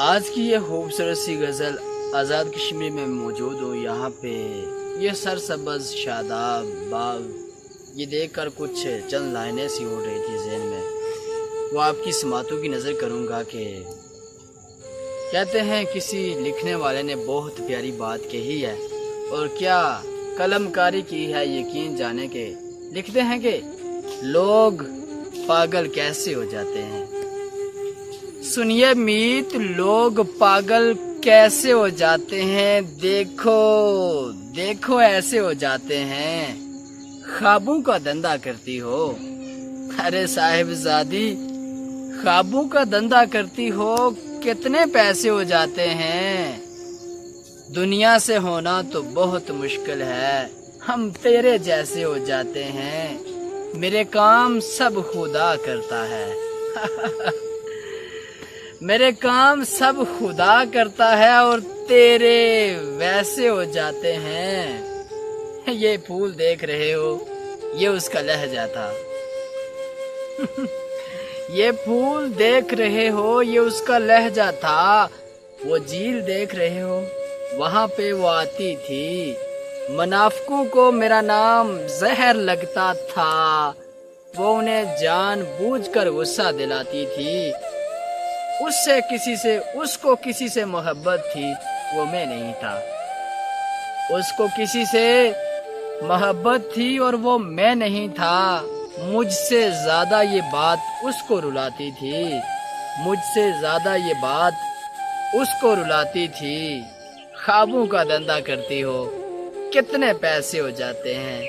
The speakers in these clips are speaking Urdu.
آج کی یہ خوبصورت سی غزل آزاد کشمیر میں موجود ہوں یہاں پہ یہ سرسبز شاداب باغ یہ دیکھ کر کچھ چند لائنیں سی اڑ رہی تھی ذہن میں، وہ آپ کی سماعتوں کی نظر کروں گا کہ کہتے ہیں کسی لکھنے والے نے بہت پیاری بات کہی ہے اور کیا قلم کاری کی ہے یقین جانے کے، لکھتے ہیں کہ لوگ پاگل کیسے ہو جاتے ہیں۔ سنیے میت، لوگ پاگل کیسے ہو جاتے ہیں، دیکھو دیکھو ایسے ہو جاتے ہیں، خوابوں کا دھندا کرتی ہو، ارے صاحب زادی خوابوں کا دھندا کرتی ہو، کتنے پیسے ہو جاتے ہیں، دنیا سے ہونا تو بہت مشکل ہے، ہم تیرے جیسے ہو جاتے ہیں، میرے کام سب خدا کرتا ہے میرے کام سب خدا کرتا ہے اور تیرے ویسے ہو جاتے ہیں۔ یہ پھول دیکھ رہے ہو یہ اس کا لہجہ تھا یہ پھول دیکھ رہے ہو یہ اس کا لہجہ تھا، وہ جھیل دیکھ رہے ہو وہاں پہ وہ آتی تھی، منافقوں کو میرا نام زہر لگتا تھا، وہ انہیں جان بوجھ کر غصہ دلاتی تھی، اس کو کسی سے محبت تھی وہ میں نہیں تھا، اس کو کسی سے محبت تھی اور وہ میں نہیں تھا، مجھ سے زیادہ یہ بات اس کو رلاتی تھی، مجھ سے زیادہ یہ بات اس کو رلاتی تھی، خوابوں کا دھندا کرتی ہو، کتنے پیسے ہو جاتے ہیں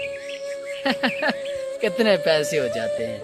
کتنے پیسے ہو جاتے ہیں۔